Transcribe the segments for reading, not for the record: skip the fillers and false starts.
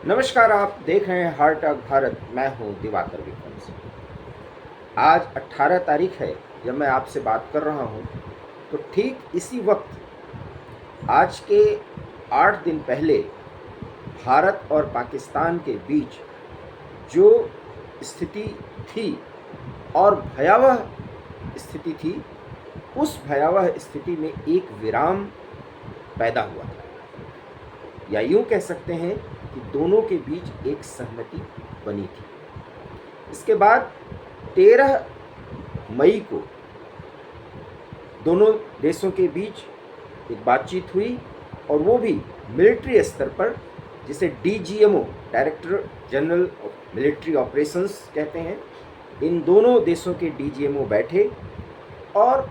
नमस्कार, आप देख रहे हैं हार्ट ऑफ भारत। मैं हूं दिवाकर विक्रम सिंह। आज 18 तारीख है जब मैं आपसे बात कर रहा हूं, तो ठीक इसी वक्त आज के 8 दिन पहले भारत और पाकिस्तान के बीच जो स्थिति थी और भयावह स्थिति थी, उस भयावह स्थिति में एक विराम पैदा हुआ था, या यूं कह सकते हैं कि दोनों के बीच एक सहमति बनी थी। इसके बाद 13 मई को दोनों देशों के बीच एक बातचीत हुई, और वो भी मिलिट्री स्तर पर, जिसे DGMO, director general of military operations कहते हैं। इन दोनों देशों के DGMO बैठे और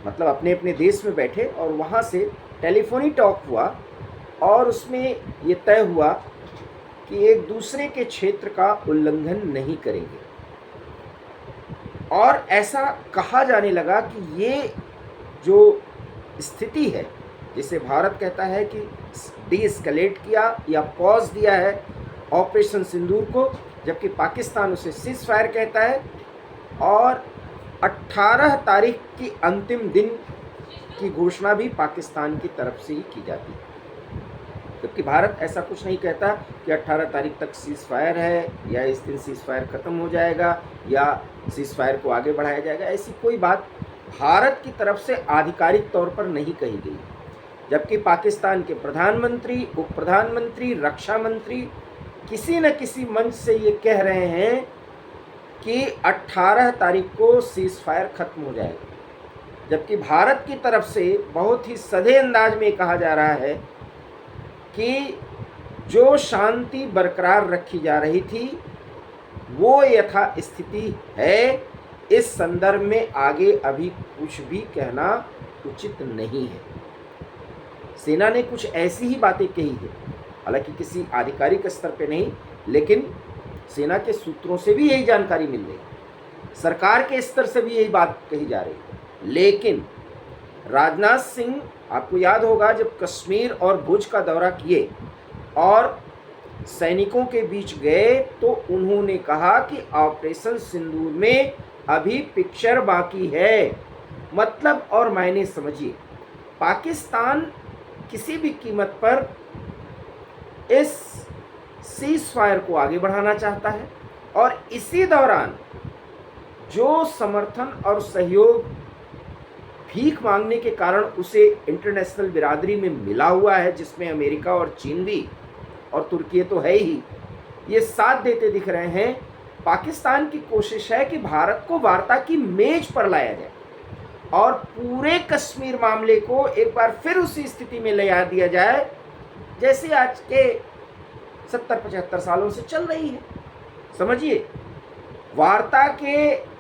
मतलब अपने अपने देश में बैठे, और वहाँ से टेलीफोनिक टॉक हुआ और उसमें ये तय हुआ कि एक दूसरे के क्षेत्र का उल्लंघन नहीं करेंगे। और ऐसा कहा जाने लगा कि ये जो स्थिति है, जिसे भारत कहता है कि डी-एस्केलेट किया या पॉज दिया है ऑपरेशन सिंदूर को, जबकि पाकिस्तान उसे सीज फायर कहता है, और 18 तारीख की अंतिम दिन की घोषणा भी पाकिस्तान की तरफ से ही की जाती है। जबकि भारत ऐसा कुछ नहीं कहता कि 18 तारीख तक सीज फायर है, या इस दिन सीज फायर ख़त्म हो जाएगा, या सीज फायर को आगे बढ़ाया जाएगा। ऐसी कोई बात भारत की तरफ से आधिकारिक तौर पर नहीं कही गई। जबकि पाकिस्तान के प्रधानमंत्री, उप प्रधानमंत्री, रक्षा मंत्री किसी न किसी मंच से ये कह रहे हैं कि 18 तारीख को सीज फायर ख़त्म हो जाएगा। जबकि भारत की तरफ से बहुत ही सधे अंदाज में कहा जा रहा है कि जो शांति बरकरार रखी जा रही थी वो यथा स्थिति है। इस संदर्भ में आगे अभी कुछ भी कहना उचित नहीं है। सेना ने कुछ ऐसी ही बातें कही है, हालांकि किसी आधिकारिक स्तर पे नहीं, लेकिन सेना के सूत्रों से भी यही जानकारी मिल रही है, सरकार के स्तर से भी यही बात कही जा रही है। लेकिन राजनाथ सिंह, आपको याद होगा, जब कश्मीर और भुज का दौरा किए और सैनिकों के बीच गए, तो उन्होंने कहा कि ऑपरेशन सिंदूर में अभी पिक्चर बाकी है। मतलब और मायने समझिए, पाकिस्तान किसी भी कीमत पर इस सीज फायर को आगे बढ़ाना चाहता है, और इसी दौरान जो समर्थन और सहयोग भीख मांगने के कारण उसे इंटरनेशनल बिरादरी में मिला हुआ है, जिसमें अमेरिका और चीन भी, और तुर्की तो है ही, ये साथ देते दिख रहे हैं। पाकिस्तान की कोशिश है कि भारत को वार्ता की मेज पर लाया जाए और पूरे कश्मीर मामले को एक बार फिर उसी स्थिति में ले आ दिया जाए जैसे आज के 70-75 सालों से चल रही है। समझिए, वार्ता के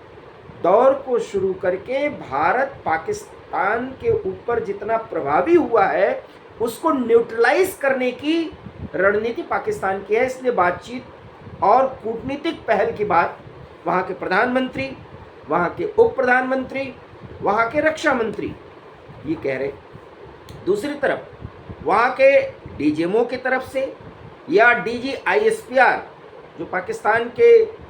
दौर को शुरू करके भारत पाकिस्तान के ऊपर जितना प्रभावी हुआ है, उसको न्यूट्रलाइज करने की रणनीति पाकिस्तान की है। इसलिए बातचीत और कूटनीतिक पहल की बात वहाँ के प्रधानमंत्री, वहाँ के उप प्रधानमंत्री, वहाँ के रक्षा मंत्री ये कह रहे। दूसरी तरफ वहाँ के DGMO की तरफ से, या DGISPR जो पाकिस्तान के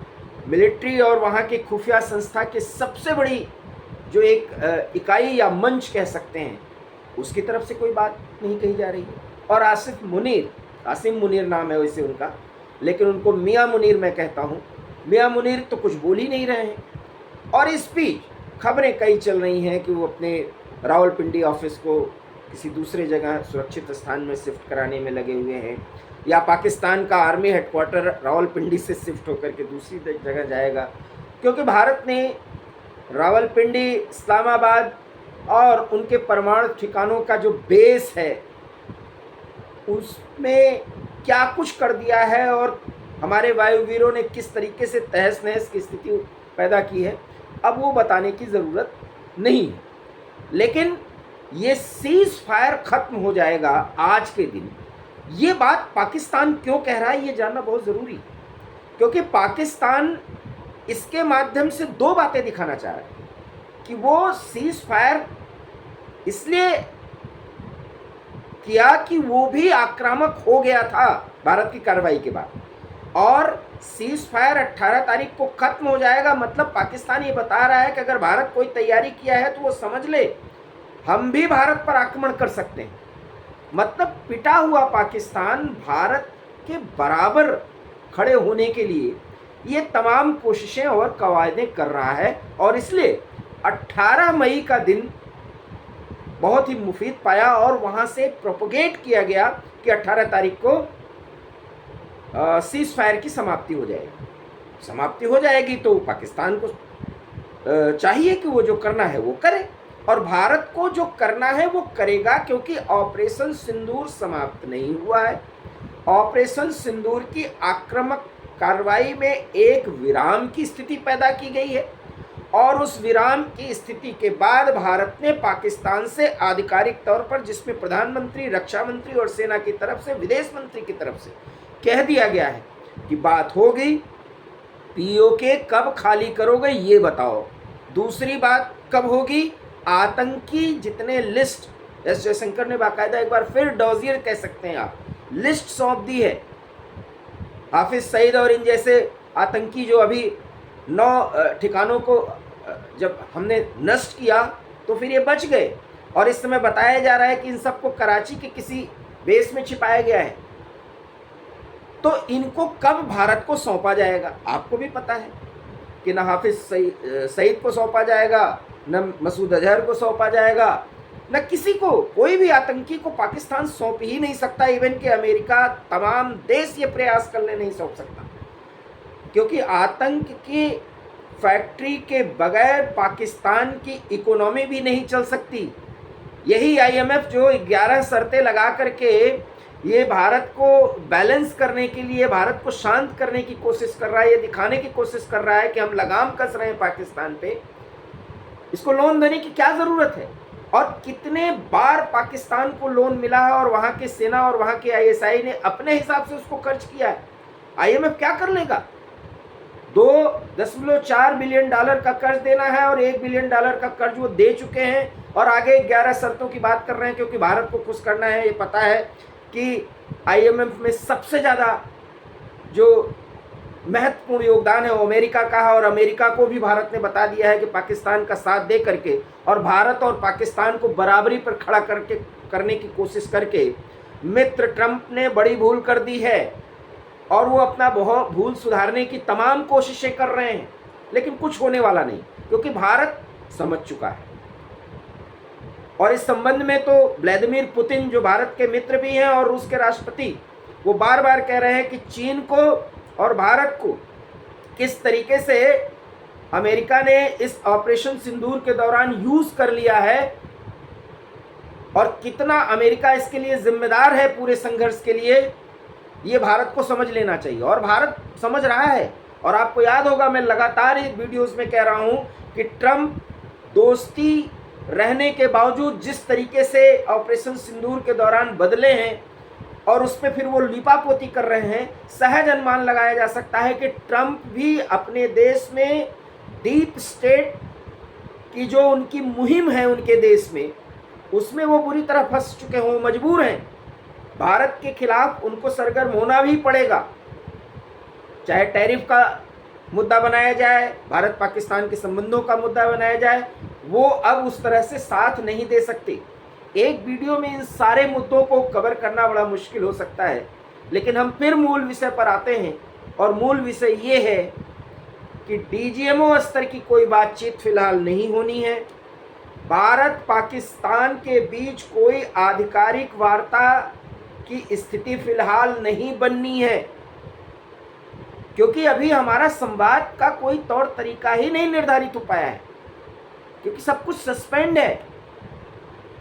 मिलिट्री और वहाँ के खुफिया संस्था की सबसे बड़ी जो एक इकाई या मंच कह सकते हैं, उसकी तरफ से कोई बात नहीं कही जा रही है। और आसिम मुनीर नाम है वैसे उनका, लेकिन उनको मियाँ मुनीर मैं कहता हूँ। मियाँ मुनीर तो कुछ बोल ही नहीं रहे हैं। और इस बीच खबरें कई चल रही हैं कि वो अपने रावलपिंडी ऑफिस को किसी दूसरे जगह सुरक्षित स्थान में शिफ्ट कराने में लगे हुए हैं, या पाकिस्तान का आर्मी हेडक्वार्टर रावलपिंडी से शिफ्ट होकर के दूसरी जगह जाएगा, क्योंकि भारत ने रावलपिंडी, इस्लामाबाद और उनके परमाणु ठिकानों का जो बेस है उसमें क्या कुछ कर दिया है, और हमारे वायुवीरों ने किस तरीके से तहस नहस की स्थिति पैदा की है, अब वो बताने की ज़रूरत नहीं है। लेकिन ये सीज फायर ख़त्म हो जाएगा आज के दिन, ये बात पाकिस्तान क्यों कह रहा है ये जानना बहुत ज़रूरी है। क्योंकि पाकिस्तान इसके माध्यम से दो बातें दिखाना चाह रहा है कि वो सीज फायर इसलिए किया कि वो भी आक्रामक हो गया था भारत की कार्रवाई के बाद, और सीज फायर 18 तारीख को खत्म हो जाएगा। मतलब पाकिस्तान ये बता रहा है कि अगर भारत कोई तैयारी किया है तो वो समझ ले हम भी भारत पर आक्रमण कर सकते हैं। मतलब पिटा हुआ पाकिस्तान भारत के बराबर खड़े होने के लिए ये तमाम कोशिशें और कवायदें कर रहा है, और इसलिए 18 मई का दिन बहुत ही मुफीद पाया और वहाँ से प्रोपोगेट किया गया कि 18 तारीख को सीज फायर की समाप्ति हो जाएगी। समाप्ति हो जाएगी तो पाकिस्तान को चाहिए कि वो जो करना है वो करे, और भारत को जो करना है वो करेगा, क्योंकि ऑपरेशन सिंदूर समाप्त नहीं हुआ है। ऑपरेशन सिंदूर की आक्रामक कार्रवाई में एक विराम की स्थिति पैदा की गई है, और उस विराम की स्थिति के बाद भारत ने पाकिस्तान से आधिकारिक तौर पर, जिसमें प्रधानमंत्री, रक्षा मंत्री और सेना की तरफ से, विदेश मंत्री की तरफ से कह दिया गया है कि बात हो गई, पीओके कब खाली करोगे ये बताओ। दूसरी बात कब होगी, आतंकी जितने लिस्ट, एस जयशंकर ने बाकायदा एक बार फिर डॉजियर कह सकते हैं आप, लिस्ट सौंप दी है हाफिज सईद और इन जैसे आतंकी जो अभी 9 ठिकानों को जब हमने नष्ट किया तो फिर ये बच गए, और इस समय बताया जा रहा है कि इन सबको कराची के किसी बेस में छिपाया गया है। तो इनको कब भारत को सौंपा जाएगा, आपको भी पता है कि ना हाफिज सईद को सौंपा जाएगा, न मसूद अजहर को सौंपा जाएगा, न किसी को, कोई भी आतंकी को पाकिस्तान सौंप ही नहीं सकता। इवन कि अमेरिका, तमाम देश ये प्रयास करने नहीं सौंप सकता, क्योंकि आतंक की फैक्ट्री के बगैर पाकिस्तान की इकोनॉमी भी नहीं चल सकती। यही आईएमएफ जो 11 शर्तें लगा करके ये भारत को बैलेंस करने के लिए, भारत को शांत करने की कोशिश कर रहा है, ये दिखाने की कोशिश कर रहा है कि हम लगाम कस रहे हैं पाकिस्तान पे, इसको लोन देने की क्या ज़रूरत है। और कितने बार पाकिस्तान को लोन मिला है, और वहाँ की सेना और वहाँ के आईएसआई ने अपने हिसाब से उसको खर्च किया है। आईएमएफ क्या कर लेगा, 2.4 बिलियन डॉलर का कर्ज देना है, और 1 बिलियन डॉलर का कर्ज वो दे चुके हैं, और आगे 11 शर्तों की बात कर रहे हैं, क्योंकि भारत को खुश करना है। ये पता है कि आईएमएफ में सबसे ज़्यादा जो महत्वपूर्ण योगदान है वो अमेरिका का है, और अमेरिका को भी भारत ने बता दिया है कि पाकिस्तान का साथ दे करके, और भारत और पाकिस्तान को बराबरी पर खड़ा करने की कोशिश करके मित्र ट्रंप ने बड़ी भूल कर दी है, और वो अपना भूल सुधारने की तमाम कोशिशें कर रहे हैं, लेकिन कुछ होने वाला नहीं, क्योंकि भारत समझ चुका है। और इस संबंध में तो व्लादिमीर पुतिन, जो भारत के मित्र भी हैं और रूस के राष्ट्रपति, वो बार बार कह रहे हैं कि चीन को और भारत को किस तरीके से अमेरिका ने इस ऑपरेशन सिंदूर के दौरान यूज कर लिया है, और कितना अमेरिका इसके लिए जिम्मेदार है पूरे संघर्ष के लिए, ये भारत को समझ लेना चाहिए, और भारत समझ रहा है। और आपको याद होगा, मैं लगातार इस वीडियोस में कह रहा हूं कि ट्रंप दोस्ती रहने के बावजूद जिस तरीके से ऑपरेशन सिंदूर के दौरान बदले हैं, और उस पर फिर वो लिपापोती कर रहे हैं, सहज अनुमान लगाया जा सकता है कि ट्रंप भी अपने देश में डीप स्टेट की जो उनकी मुहिम है उनके देश में, उसमें वो बुरी तरह फंस चुके हों, मजबूर हैं। भारत के खिलाफ उनको सरगर्म होना भी पड़ेगा, चाहे टैरिफ का मुद्दा बनाया जाए, भारत पाकिस्तान के संबंधों का मुद्दा बनाया जाए, वो अब उस तरह से साथ नहीं दे सकते। एक वीडियो में इन सारे मुद्दों को कवर करना बड़ा मुश्किल हो सकता है, लेकिन हम फिर मूल विषय पर आते हैं, और मूल विषय ये है कि डीजीएमओ स्तर की कोई बातचीत फिलहाल नहीं होनी है। भारत पाकिस्तान के बीच कोई आधिकारिक वार्ता की स्थिति फिलहाल नहीं बननी है, क्योंकि अभी हमारा संवाद का कोई तौर तरीका ही नहीं निर्धारित हो पाया है, क्योंकि सब कुछ सस्पेंड है।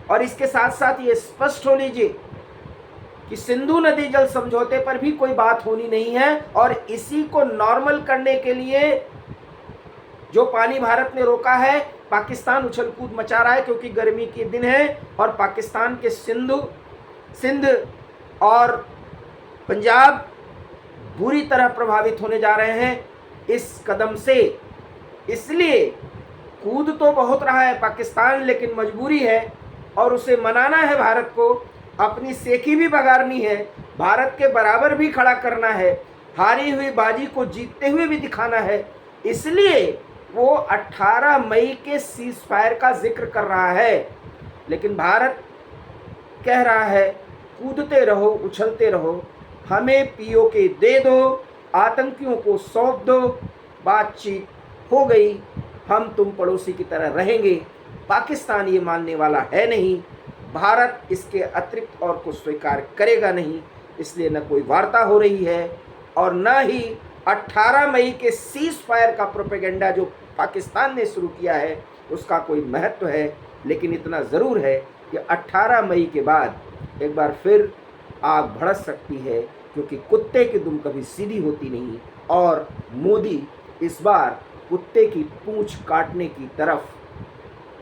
और इसके साथ साथ ये स्पष्ट हो लीजिए कि सिंधु नदी जल समझौते पर भी कोई बात होनी नहीं है, और इसी को नॉर्मल करने के लिए जो पानी भारत ने रोका है, पाकिस्तान उछल कूद मचा रहा है, क्योंकि गर्मी के दिन है और पाकिस्तान के सिंध और पंजाब बुरी तरह प्रभावित होने जा रहे हैं इस कदम से। इसलिए कूद तो बहुत रहा है पाकिस्तान, लेकिन मजबूरी है और उसे मनाना है भारत को अपनी सेकी भी बगारनी है, भारत के बराबर भी खड़ा करना है, हारी हुई बाजी को जीतते हुए भी दिखाना है। इसलिए वो 18 मई के सीज फायर का जिक्र कर रहा है। लेकिन भारत कह रहा है कूदते रहो, उछलते रहो, हमें पीओके दे दो, आतंकियों को सौंप दो, बातचीत हो गई, हम तुम पड़ोसी की तरह रहेंगे। पाकिस्तान ये मानने वाला है नहीं, भारत इसके अतिरिक्त और को स्वीकार करेगा नहीं। इसलिए न कोई वार्ता हो रही है और न ही 18 मई के सीज फायर का प्रोपेगेंडा जो पाकिस्तान ने शुरू किया है उसका कोई महत्व है। लेकिन इतना ज़रूर है कि 18 मई के बाद एक बार फिर आग भड़क सकती है, क्योंकि कुत्ते की दुम कभी सीधी होती नहीं और मोदी इस बार कुत्ते की पूंछ काटने की तरफ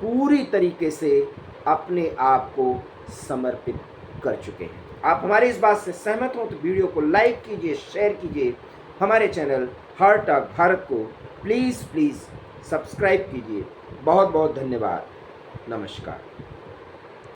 पूरी तरीके से अपने आप को समर्पित कर चुके हैं। आप हमारी इस बात से सहमत हो तो वीडियो को लाइक कीजिए, शेयर कीजिए, हमारे चैनल हर टॉक भारत को प्लीज़ सब्सक्राइब कीजिए। बहुत बहुत धन्यवाद। नमस्कार।